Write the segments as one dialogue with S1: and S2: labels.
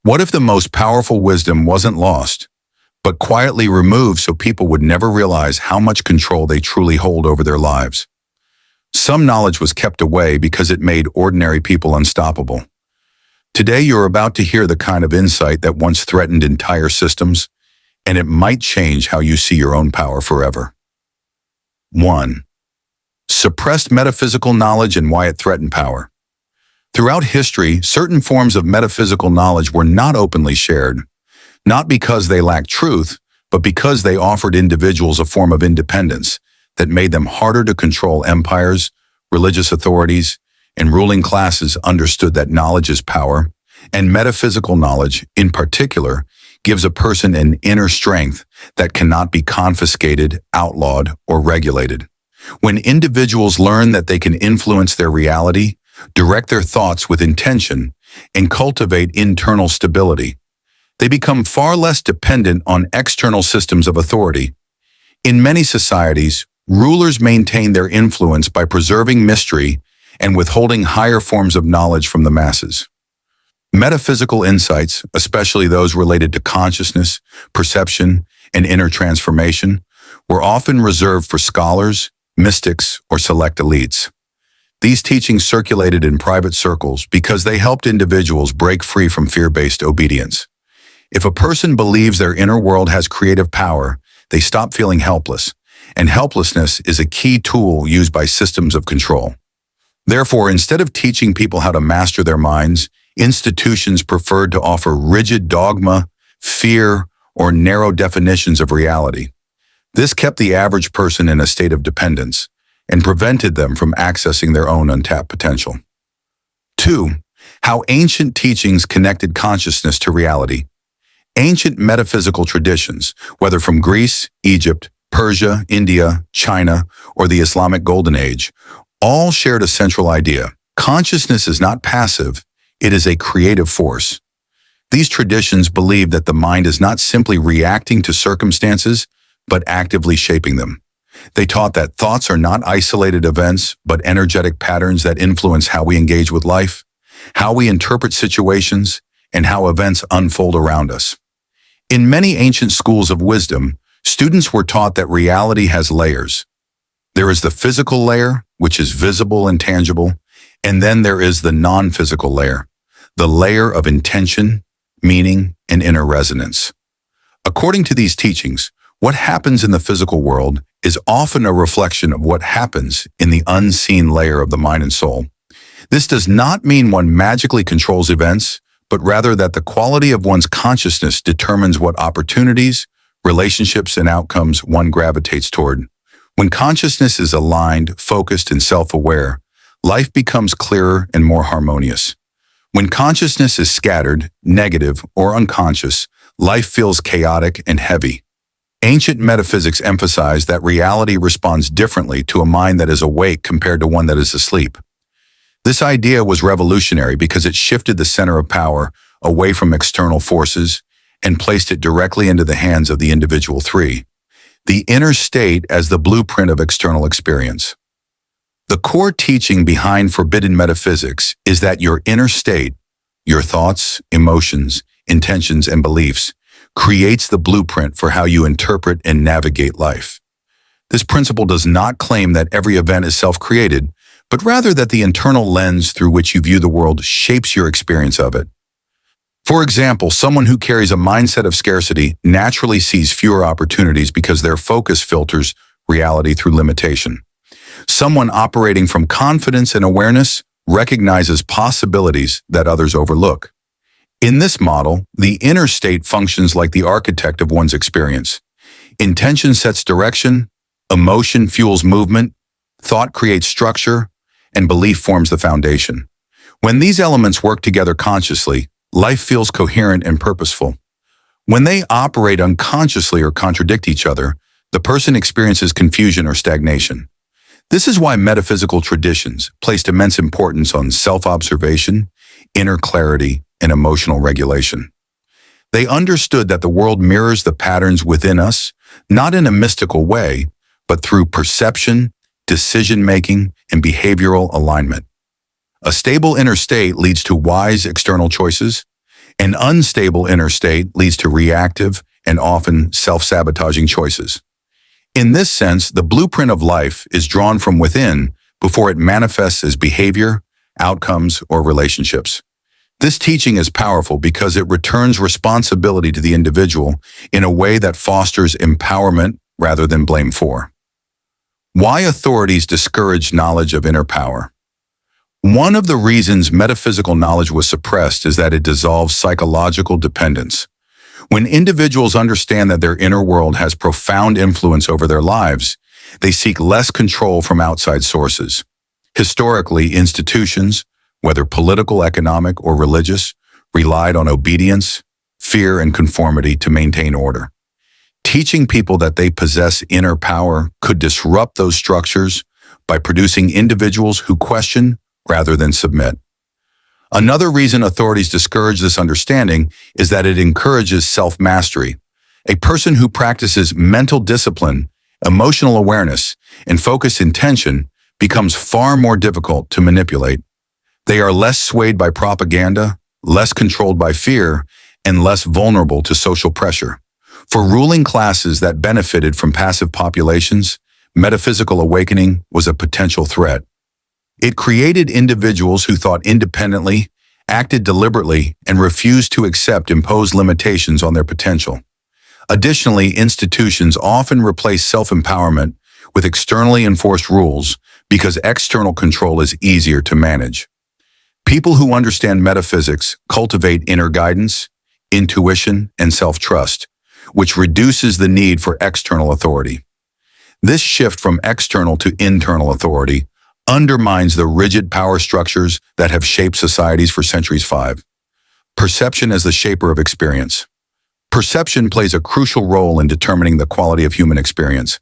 S1: What if the most powerful wisdom wasn't lost, but quietly removed so people would never realize how much control they truly hold over their lives? Some knowledge was kept away because it made ordinary people unstoppable. Today, you're about to hear the kind of insight that once threatened entire systems, and it might change how you see your own power forever. 1. Suppressed metaphysical knowledge and why it threatened power. Throughout history, certain forms of metaphysical knowledge were not openly shared, not because they lacked truth, but because they offered individuals a form of independence that made them harder to control. Empires, religious authorities, and ruling classes understood that knowledge is power, and metaphysical knowledge, in particular, gives a person an inner strength that cannot be confiscated, outlawed, or regulated. When individuals learn that they can influence their reality, direct their thoughts with intention, and cultivate internal stability, they become far less dependent on external systems of authority. In many societies, rulers maintain their influence by preserving mystery and withholding higher forms of knowledge from the masses. Metaphysical insights, especially those related to consciousness, perception, and inner transformation, were often reserved for scholars, mystics, or select elites. These teachings circulated in private circles because they helped individuals break free from fear-based obedience. If a person believes their inner world has creative power, they stop feeling helpless, and helplessness is a key tool used by systems of control. Therefore, instead of teaching people how to master their minds, institutions preferred to offer rigid dogma, fear, or narrow definitions of reality. This kept the average person in a state of dependence and prevented them from accessing their own untapped potential. 2. How ancient teachings connected consciousness to reality. Ancient metaphysical traditions, whether from Greece, Egypt, Persia, India, China, or the Islamic Golden Age, all shared a central idea. Consciousness is not passive, it is a creative force. These traditions believed that the mind is not simply reacting to circumstances, but actively shaping them. They taught that thoughts are not isolated events, but energetic patterns that influence how we engage with life, how we interpret situations, and how events unfold around us. In many ancient schools of wisdom, students were taught that reality has layers. There is the physical layer, which is visible and tangible, and then there is the non-physical layer, the layer of intention, meaning, and inner resonance. According to these teachings, what happens in the physical world is often a reflection of what happens in the unseen layer of the mind and soul. This does not mean one magically controls events, but rather that the quality of one's consciousness determines what opportunities, relationships, and outcomes one gravitates toward. When consciousness is aligned, focused, and self-aware, life becomes clearer and more harmonious. When consciousness is scattered, negative, or unconscious, life feels chaotic and heavy. Ancient metaphysics emphasized that reality responds differently to a mind that is awake compared to one that is asleep. This idea was revolutionary because it shifted the center of power away from external forces and placed it directly into the hands of the individual. 3. The inner state as the blueprint of external experience. The core teaching behind forbidden metaphysics is that your inner state, your thoughts, emotions, intentions, and beliefs, creates the blueprint for how you interpret and navigate life. This principle does not claim that every event is self-created, but rather that the internal lens through which you view the world shapes your experience of it. For example, someone who carries a mindset of scarcity naturally sees fewer opportunities because their focus filters reality through limitation. Someone operating from confidence and awareness recognizes possibilities that others overlook. In this model, the inner state functions like the architect of one's experience. Intention sets direction, emotion fuels movement, thought creates structure, and belief forms the foundation. When these elements work together consciously, life feels coherent and purposeful. When they operate unconsciously or contradict each other, the person experiences confusion or stagnation. This is why metaphysical traditions placed immense importance on self-observation, inner clarity, and emotional regulation. They understood that the world mirrors the patterns within us, not in a mystical way, but through perception, decision-making, and behavioral alignment. A stable inner state leads to wise external choices. An unstable inner state leads to reactive and often self-sabotaging choices. In this sense, the blueprint of life is drawn from within before it manifests as behavior, outcomes, or relationships. This teaching is powerful because it returns responsibility to the individual in a way that fosters empowerment rather than blame for. Why authorities discourage knowledge of inner power? One of the reasons metaphysical knowledge was suppressed is that it dissolves psychological dependence. When individuals understand that their inner world has profound influence over their lives, they seek less control from outside sources. Historically, institutions, whether political, economic, or religious, relied on obedience, fear, and conformity to maintain order. Teaching people that they possess inner power could disrupt those structures by producing individuals who question rather than submit. Another reason authorities discourage this understanding is that it encourages self-mastery. A person who practices mental discipline, emotional awareness, and focused intention becomes far more difficult to manipulate. They are less swayed by propaganda, less controlled by fear, and less vulnerable to social pressure. For ruling classes that benefited from passive populations, metaphysical awakening was a potential threat. It created individuals who thought independently, acted deliberately, and refused to accept imposed limitations on their potential. Additionally, institutions often replace self-empowerment with externally enforced rules because external control is easier to manage. People who understand metaphysics cultivate inner guidance, intuition, and self-trust, which reduces the need for external authority. This shift from external to internal authority undermines the rigid power structures that have shaped societies for centuries. 5. Perception as the shaper of experience. Perception plays a crucial role in determining the quality of human experience.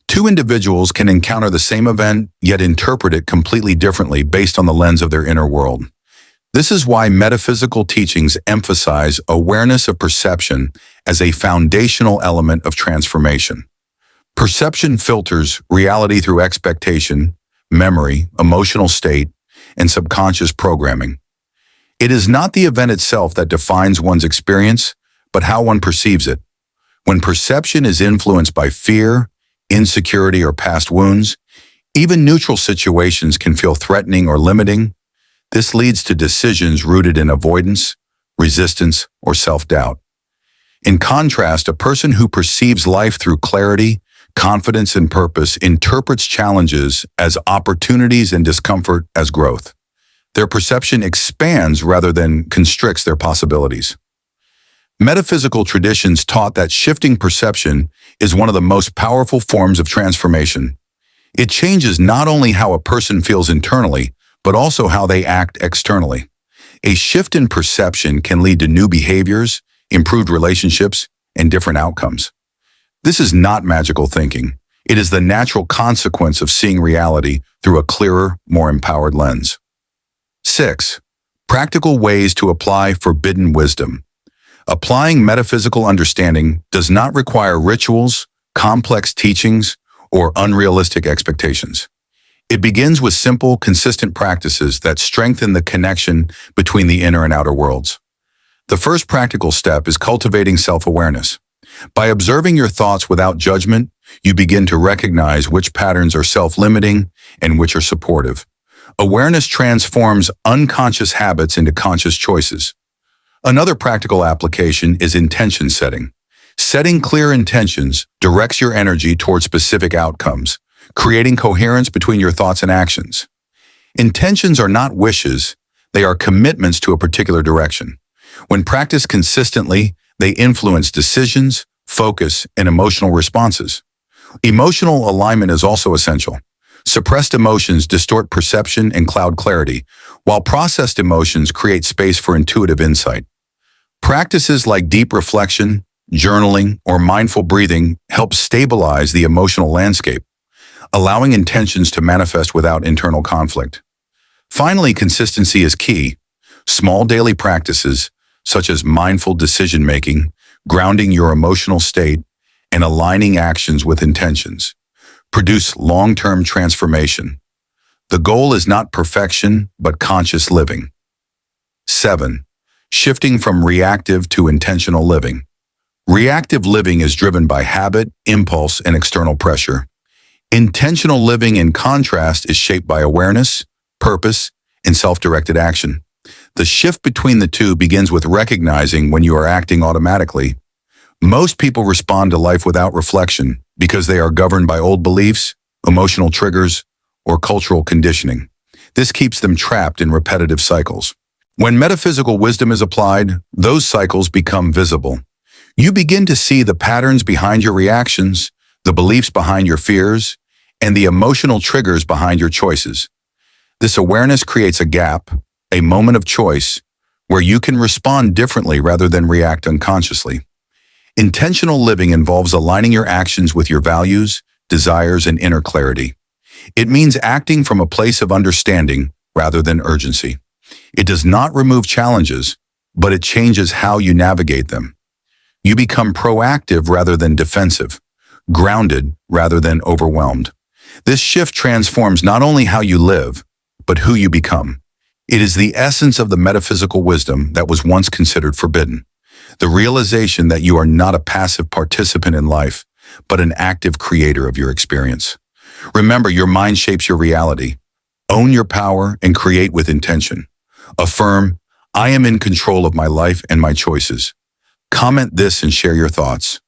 S1: Two individuals can encounter the same event, yet interpret it completely differently based on the lens of their inner world. This is why metaphysical teachings emphasize awareness of perception as a foundational element of transformation. Perception filters reality through expectation, memory, emotional state, and subconscious programming. It is not the event itself that defines one's experience, but how one perceives it. When perception is influenced by fear, insecurity, or past wounds, even neutral situations can feel threatening or limiting. This leads to decisions rooted in avoidance, resistance, or self-doubt. In contrast, a person who perceives life through clarity, confidence, and purpose interprets challenges as opportunities and discomfort as growth. Their perception expands rather than constricts their possibilities. Metaphysical traditions taught that shifting perception is one of the most powerful forms of transformation. It changes not only how a person feels internally, but also how they act externally. A shift in perception can lead to new behaviors, improved relationships, and different outcomes. This is not magical thinking. It is the natural consequence of seeing reality through a clearer, more empowered lens. 6. Practical ways to apply forbidden wisdom. Applying metaphysical understanding does not require rituals, complex teachings, or unrealistic expectations. It begins with simple, consistent practices that strengthen the connection between the inner and outer worlds. The first practical step is cultivating self-awareness. By observing your thoughts without judgment, you begin to recognize which patterns are self-limiting and which are supportive. Awareness transforms unconscious habits into conscious choices. Another practical application is intention setting. Setting clear intentions directs your energy toward specific outcomes, creating coherence between your thoughts and actions. Intentions are not wishes, they are commitments to a particular direction. When practiced consistently, they influence decisions, focus, and emotional responses. Emotional alignment is also essential. Suppressed emotions distort perception and cloud clarity, while processed emotions create space for intuitive insight. Practices like deep reflection, journaling, or mindful breathing help stabilize the emotional landscape, allowing intentions to manifest without internal conflict. Finally, consistency is key. Small daily practices, such as mindful decision-making, grounding your emotional state, and aligning actions with intentions, produce long-term transformation. The goal is not perfection, but conscious living. 7. shifting from reactive to intentional living. Reactive living is driven by habit, impulse, and external pressure. Intentional living, in contrast, is shaped by awareness, purpose, and self-directed action. The shift between the two begins with recognizing when you are acting automatically. Most people respond to life without reflection because they are governed by old beliefs, emotional triggers, or cultural conditioning. This keeps them trapped in repetitive cycles. When metaphysical wisdom is applied, those cycles become visible. You begin to see the patterns behind your reactions, the beliefs behind your fears, and the emotional triggers behind your choices. This awareness creates a gap, a moment of choice, where you can respond differently rather than react unconsciously. Intentional living involves aligning your actions with your values, desires, and inner clarity. It means acting from a place of understanding rather than urgency. It does not remove challenges, but it changes how you navigate them. You become proactive rather than defensive, grounded rather than overwhelmed. This shift transforms not only how you live, but who you become. It is the essence of the metaphysical wisdom that was once considered forbidden. The realization that you are not a passive participant in life, but an active creator of your experience. Remember, your mind shapes your reality. Own your power and create with intention. Affirm, I am in control of my life and my choices. Comment this and share your thoughts.